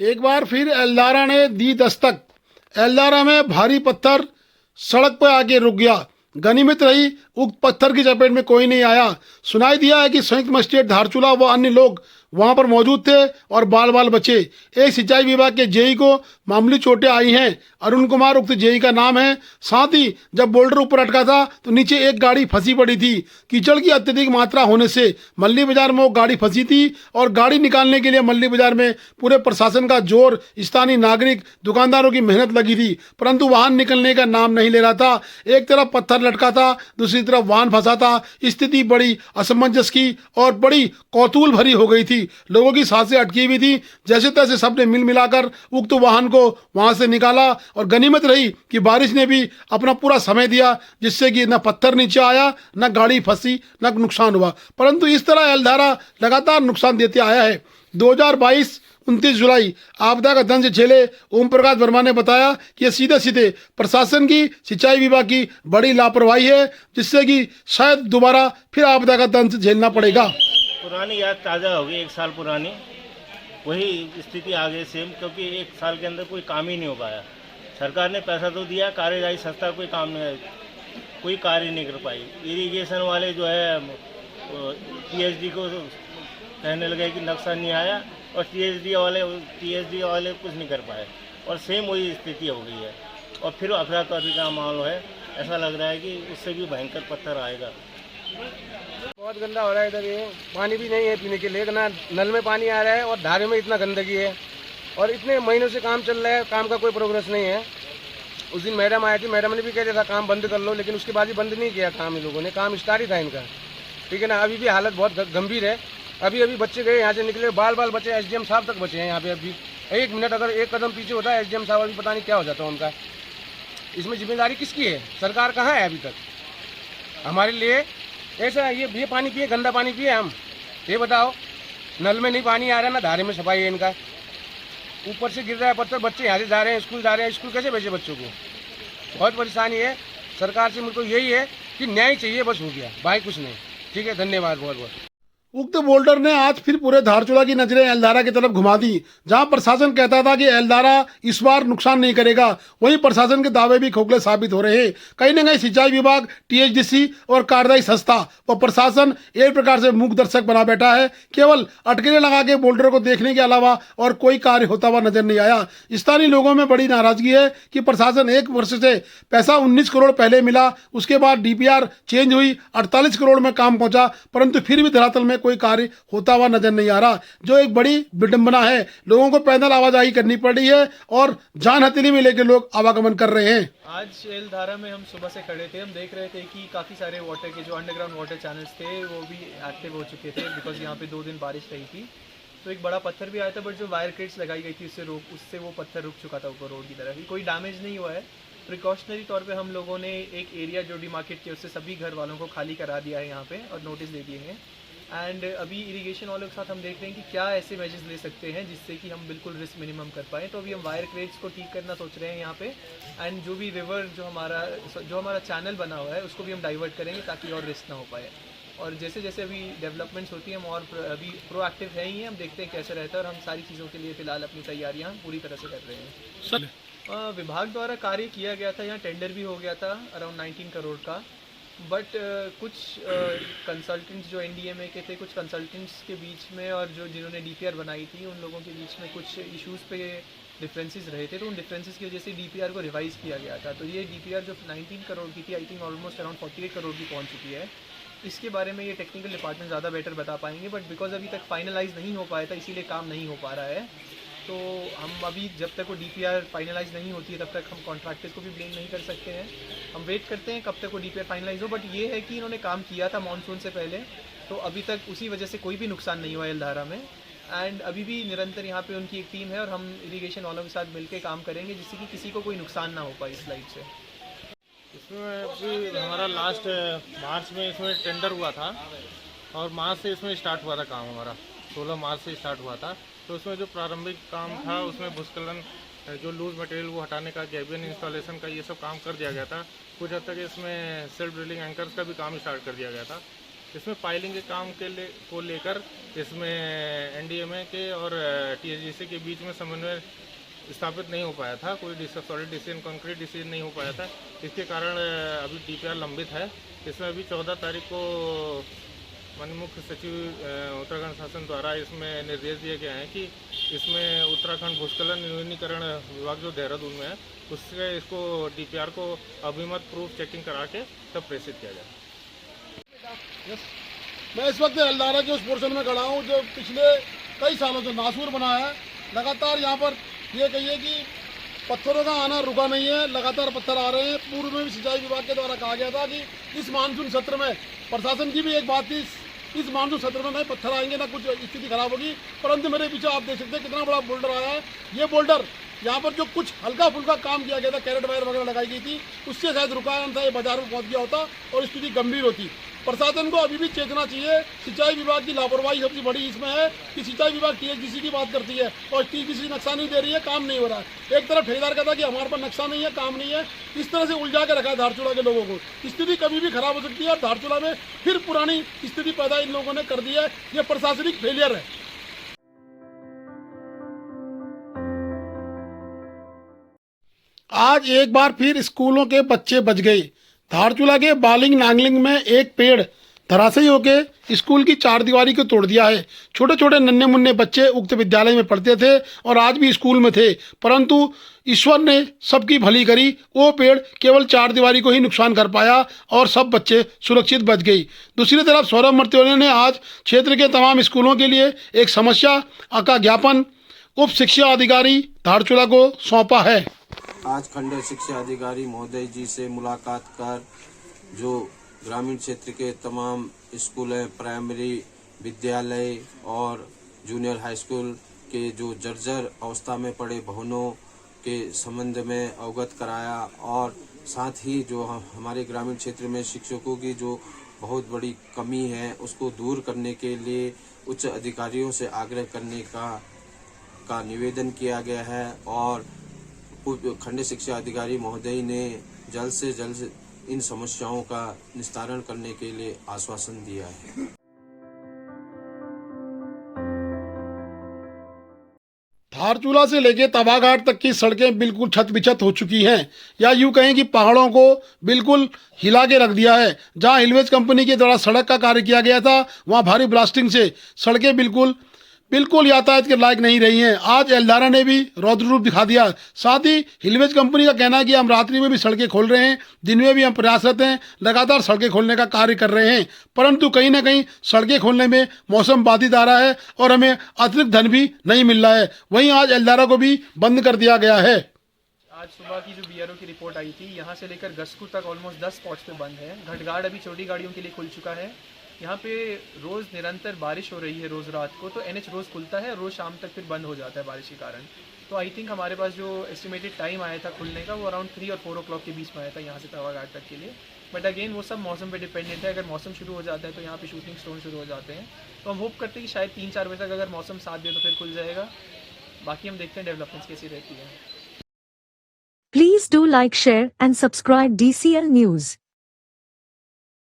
एक बार फिर एल्दारा ने दी दस्तक। एल्दारा में भारी पत्थर सड़क पर आके रुक गया। गनीमत रही उक्त पत्थर की चपेट में कोई नहीं आया। सुनाई दिया है कि संयुक्त मजिस्ट्रेट धारचूला व अन्य लोग वहां पर मौजूद थे और बाल बाल बचे। एक सिंचाई विभाग के जेई को मामूली चोटें आई हैं। अरुण कुमार उक्त जेई का नाम है। साथ ही जब बोल्डर ऊपर अटका था तो नीचे एक गाड़ी फंसी पड़ी थी। कीचड़ की अत्यधिक मात्रा होने से मल्ली बाजार में वो गाड़ी फंसी थी और गाड़ी निकालने के लिए मल्ली बाजार में पूरे प्रशासन का जोर, स्थानीय नागरिक, दुकानदारों की मेहनत लगी थी, परंतु वाहन निकलने का नाम नहीं ले रहा था। एक तरफ पत्थर लटका था, दूसरी तरफ वाहन फंसा था। स्थिति बड़ी असमंजस की और बड़ी कौतूहल भरी हो गई थी। लोगों की सांसें अटकी हुई थी। जैसे तैसे सबने मिल मिलाकर उक्त वाहन को वहां से निकाला और गनीमत रही कि बारिश ने भी अपना पूरा समय दिया, जिससे कि न पत्थर नीचे आया, न गाड़ी फंसी, न नुकसान हुआ। परंतु इस तरह एल्दारा लगातार नुकसान देते आया है। 2022 29 जुलाई आपदा का दंश झेले ओम प्रकाश वर्मा ने बताया कि ये सीधे सीधे प्रशासन की, सिंचाई विभाग की बड़ी लापरवाही है, जिससे कि शायद दोबारा फिर आपदा का दंश झेलना पड़ेगा। पुरानी याद ताज़ा हो गई, 1 साल पुरानी वही स्थिति आ गई सेम, क्योंकि 1 साल के अंदर कोई काम ही नहीं हो पाया। सरकार ने पैसा तो दिया, कार्यदायी संस्था कोई काम नहीं, कोई कार्य नहीं कर पाई। इरिगेशन वाले जो है टीएसडी को कहने लगे कि नक्शा नहीं आया और टीएसडी वाले कुछ नहीं कर पाए और सेम वही स्थिति हो गई है। और फिर अफरा तफरी का माहौल है। ऐसा लग रहा है कि उससे भी भयंकर पत्थर आएगा। बहुत गंदा हो रहा है इधर। ये पानी भी नहीं है पीने के लिए, ना नल में पानी आ रहा है और धारे में इतना गंदगी है और इतने महीनों से काम चल रहा है, काम का कोई प्रोग्रेस नहीं है। उस दिन मैडम आई थी, मैडम ने भी कह दिया था काम बंद कर लो, लेकिन उसके बाद भी बंद नहीं किया काम। इन लोगों ने काम स्टार्ट ही था इनका, ठीक है ना। अभी भी हालत बहुत गंभीर है। अभी बच्चे गए यहाँ से निकले, बाल बाल बचे, एसडीएम साहब तक बचे हैं यहाँ पे। अभी 1 मिनट अगर एक कदम पीछे होता है एसडीएम साहब, अभी पता नहीं क्या हो जाता है उनका। इसमें जिम्मेदारी किसकी है? सरकार कहाँ है अभी तक हमारे लिए? ऐसा ये पानी पिए, गंदा पानी पिए हम? ये बताओ, नल में नहीं पानी आ रहा, ना धारे में सफाई है इनका। ऊपर से गिर रहा है पत्थर, बच्चे यहाँ से जा रहे हैं, स्कूल जा रहे हैं, स्कूल कैसे भेजे बच्चों को? बहुत परेशानी है। सरकार से मुझको यही है कि न्याय चाहिए, बस हो गया, भाई कुछ नहीं। ठीक है, धन्यवाद बहुत बहुत। उक्त बोल्डर ने आज फिर पूरे धारचूला की नजरें एल्दारा की तरफ घुमा दी। जहां प्रशासन कहता था कि एल्दारा इस बार नुकसान नहीं करेगा, वहीं प्रशासन के दावे भी खोखले साबित हो रहे हैं। कहीं न कहीं सिंचाई विभाग, टीएचडीसी और कार्यदायी संस्था व प्रशासन एक प्रकार से मूक दर्शक बना बैठा है। केवल अटकलें लगा के बोल्डर को देखने के अलावा और कोई कार्य होता हुआ नजर नहीं आया। स्थानीय लोगों में बड़ी नाराजगी है कि प्रशासन 1 वर्ष से पैसा 19 करोड़ पहले मिला, उसके बाद डीपीआर चेंज हुई, 48 करोड़ में काम पहुंचा, परंतु फिर भी धरातल में कोई कार्य होता हुआ नजर नहीं आ रहा, जो एक बड़ी विडंबना है। लोगों को पैदल आवाजाही करनी पड़ रही है और जान हथेली में लेकर लोग आवागमन कर रहे हैं। आज एल्दारा में हम सुबह से खड़े थे, हम देख रहे थे कि काफ़ी सारे वाटर के जो अंडरग्राउंड वाटर चैनल्स थे वो भी एक्टिव हो चुके थे, बिकॉज यहाँ पे 2 दिन बारिश रही थी। तो एक बड़ा पत्थर भी आया था, बट जो वायर क्रेट्स लगाई गई थी उससे वो पत्थर रुक चुका था ऊपर रोड की तरफ। कोई डैमेज नहीं हुआ है। प्रिकॉशनरी तौर पे हम लोगों ने एक एरिया जो डिमार्केट किया उससे सभी घर वालों को खाली करा दिया है यहाँ पे और नोटिस दे दिए हैं। एंड अभी इरिगेशन वालों के साथ हम देख रहे हैं कि क्या ऐसे मेजर्स ले सकते हैं जिससे कि हम बिल्कुल रिस्क मिनिमम कर पाएँ। तो अभी हम वायर क्रेट्स को ठीक करना सोच रहे हैं यहाँ पे। एंड जो भी रिवर जो हमारा चैनल बना हुआ है उसको भी हम डाइवर्ट करेंगे ताकि और रिस्क ना हो पाए। और जैसे जैसे अभी डेवलपमेंट्स होती हैं हम और अभी प्रोएक्टिव है ही हैं, हम देखते हैं कैसे रहता है। और हम सारी चीज़ों के लिए फ़िलहाल अपनी तैयारियाँ पूरी तरह से कर रहे हैं। विभाग द्वारा कार्य किया गया था, यहाँ टेंडर भी हो गया था अराउंड 19 करोड़ का। बट कुछ कंसल्टेंट्स जो एनडीएमए के थे, कुछ कंसल्टेंट्स के बीच में और जिन्होंने डीपीआर बनाई थी उन लोगों के बीच में कुछ इश्यूज़ पे डिफरेंसेस रहे थे। तो उन डिफरेंसेस की वजह से डीपीआर को रिवाइज़ किया गया था। तो ये डीपीआर जो 19 करोड़ की थी, I think almost around 48 crore की पहुँच चुकी है। इसके बारे में ये टेक्निकल डिपार्टमेंट ज़्यादा बेटर बता पाएंगे, बट बिकॉज अभी तक फाइनलाइज नहीं हो पाया था इसीलिए काम नहीं हो पा रहा है। तो हम अभी जब तक वो डीपीआर फाइनलाइज नहीं होती है तब तक हम कॉन्ट्रैक्टर्स को भी ब्लेम नहीं कर सकते हैं। हम वेट करते हैं कब तक वो डीपीआर फाइनलाइज हो। बट ये है कि इन्होंने काम किया था मानसून से पहले, तो अभी तक उसी वजह से कोई भी नुकसान नहीं हुआ एल्दारा में। एंड अभी भी निरंतर यहाँ पे उनकी एक टीम है और हम इरिगेशन वालों के साथ मिलकर काम करेंगे जिससे कि किसी को कोई नुकसान ना हो पाए इस लाइट से। इसमें अभी हमारा लास्ट मार्च में इसमें टेंडर हुआ था और मार्च से इसमें स्टार्ट हुआ था काम हमारा, 16 मार्च से स्टार्ट हुआ था। तो उसमें जो प्रारंभिक काम था उसमें भूस्खलन, जो लूज मटेरियल वो हटाने का, गैबियन इंस्टॉलेशन का, ये सब काम कर दिया गया था। कुछ हद तक इसमें सेल्फ ड्रिलिंग एंकर्स का भी काम स्टार्ट कर दिया गया था। इसमें पाइलिंग के काम को लेकर इसमें एनडीएमए के और टीएचडीसी के बीच में समन्वय स्थापित नहीं हो पाया था, कोई सॉलिड डिसीजन कंक्रीट डिसीजन नहीं हो पाया था। इसके कारण अभी डीपीआर लंबित है। इसमें अभी 14 तारीख को माननीय मुख्य सचिव उत्तराखंड शासन द्वारा इसमें निर्देश दिए गए हैं कि इसमें उत्तराखंड भूस्खलन न्यूनीकरण विभाग जो देहरादून में है उससे इसको डीपीआर को अभिमत प्रूफ चेकिंग करा के तब प्रेषित किया जाए। मैं इस वक्त एल्दारा के उस पोर्शन में खड़ा हूँ जो पिछले कई सालों से नासूर बना है। लगातार यहाँ पर ये कहिए कि पत्थरों का आना रुका नहीं है, लगातार पत्थर आ रहे हैं। पूर्व में भी सिंचाई विभाग के द्वारा कहा गया था कि इस मानसून सत्र में, प्रशासन की भी एक बात थी, इस मानसून सत्र में नहीं पत्थर आएंगे ना कुछ स्थिति खराब होगी, परंतु मेरे पीछे आप देख सकते हैं कितना बड़ा बोल्डर आया है। ये बोल्डर यहाँ पर जो कुछ हल्का फुल्का काम किया गया था, कैरेट वायर वगैरह लगाई गई थी, उससे शायद रुकाया था, ये बाजार में पहुँच गया होता और स्थिति गंभीर होती। प्रशासन को अभी भी चेतना चाहिए। सिंचाई विभाग की लापरवाही सबसे बड़ी इसमें है कि सिंचाई विभाग टीएचडीसी की बात करती है और टीएचडीसी नक्शा नहीं दे रही है, काम नहीं हो रहा है। एक तरफ ठेकेदार कहता है कि हमारे पास नक्शा नहीं है, काम नहीं है। इस तरह से उलझा के रखा है धारचूला के लोगों को। स्थिति कभी भी खराब हो सकती है और धारचूला में फिर पुरानी स्थिति पैदा इन लोगों ने कर दी है। ये प्रशासनिक फेलियर है। आज एक बार फिर स्कूलों के बच्चे बच गए। धारचूला के बालिंग नांगलिंग में एक पेड़ धराशायी होकर स्कूल की चारदीवारी को तोड़ दिया है। छोटे छोटे नन्हे मुन्ने बच्चे उक्त विद्यालय में पढ़ते थे और आज भी स्कूल में थे, परंतु ईश्वर ने सबकी भली करी। वो पेड़ केवल चारदीवारी को ही नुकसान कर पाया और सब बच्चे सुरक्षित बच गई। दूसरी तरफ सौरभ मर्त्योले ने आज क्षेत्र के तमाम स्कूलों के लिए एक समस्या का ज्ञापन उप शिक्षा अधिकारी धारचूला को सौंपा है। आज खंड शिक्षा अधिकारी महोदय जी से मुलाकात कर जो ग्रामीण क्षेत्र के तमाम स्कूल हैं, प्राइमरी विद्यालय और जूनियर हाई स्कूल के जो जर्जर अवस्था में पड़े भवनों के संबंध में अवगत कराया और साथ ही जो हमारे ग्रामीण क्षेत्र में शिक्षकों की जो बहुत बड़ी कमी है उसको दूर करने के लिए उच्च अधिकारियों से आग्रह करने का निवेदन किया गया है और खंड शिक्षा अधिकारी महोदय ने जल्द से जल्द इन समस्याओं का निस्तारण करने के लिए आश्वासन दिया है। धारचूला से लेकर तवाघाट तक की सड़कें बिल्कुल छत बिछत हो चुकी हैं, या यूं कहें कि पहाड़ों को बिल्कुल हिला के रख दिया है। जहां हिलवेज कंपनी के द्वारा सड़क का कार्य किया गया था वहां भारी ब्लास्टिंग से सड़कें बिल्कुल यातायात के लायक नहीं रही हैं। आज एल्दारा ने भी रौद्र रूप दिखा दिया। साथ ही हिलवेज कंपनी का कहना है कि हम रात्रि में भी सड़कें खोल रहे हैं, दिन में भी हम प्रयासरत हैं, लगातार सड़कें खोलने का कार्य कर रहे हैं, परंतु कहीं ना कहीं सड़कें खोलने में मौसम बाधित आ रहा है और हमें अतिरिक्त धन भी नहीं मिल रहा है। वहीं आज एल्दारा को भी बंद कर दिया गया है। आज सुबह की जो बीआरओ की रिपोर्ट आई थी, यहाँ से लेकर गस्कू तक ऑलमोस्ट 10 स्पॉट्स पे बंद है। घटगाड़ अभी छोटी गाड़ियों के लिए खुल चुका है। यहाँ पे रोज़ निरंतर बारिश हो रही है, रोज़ रात को, तो एनएच रोज़ खुलता है, रोज़ शाम तक फिर बंद हो जाता है बारिश के कारण। तो आई थिंक हमारे पास जो एस्टिमेटेड टाइम आया था खुलने का वो अराउंड 3 और 4 o'clock के बीच में आया था यहाँ से तवाघाट तक के लिए। बट अगेन वो सब मौसम पे डिपेंडेंट है। अगर मौसम शुरू हो जाता है तो यहाँ पे शूटिंग स्टोन शुरू हो जाते हैं। तो हम होप करते हैं कि शायद 3-4 बजे तक अगर मौसम साथ दे तो फिर खुल जाएगा। बाकी हम देखते हैं डेवलपमेंट्स कैसी रहती है। Please do like, share and subscribe DCL News.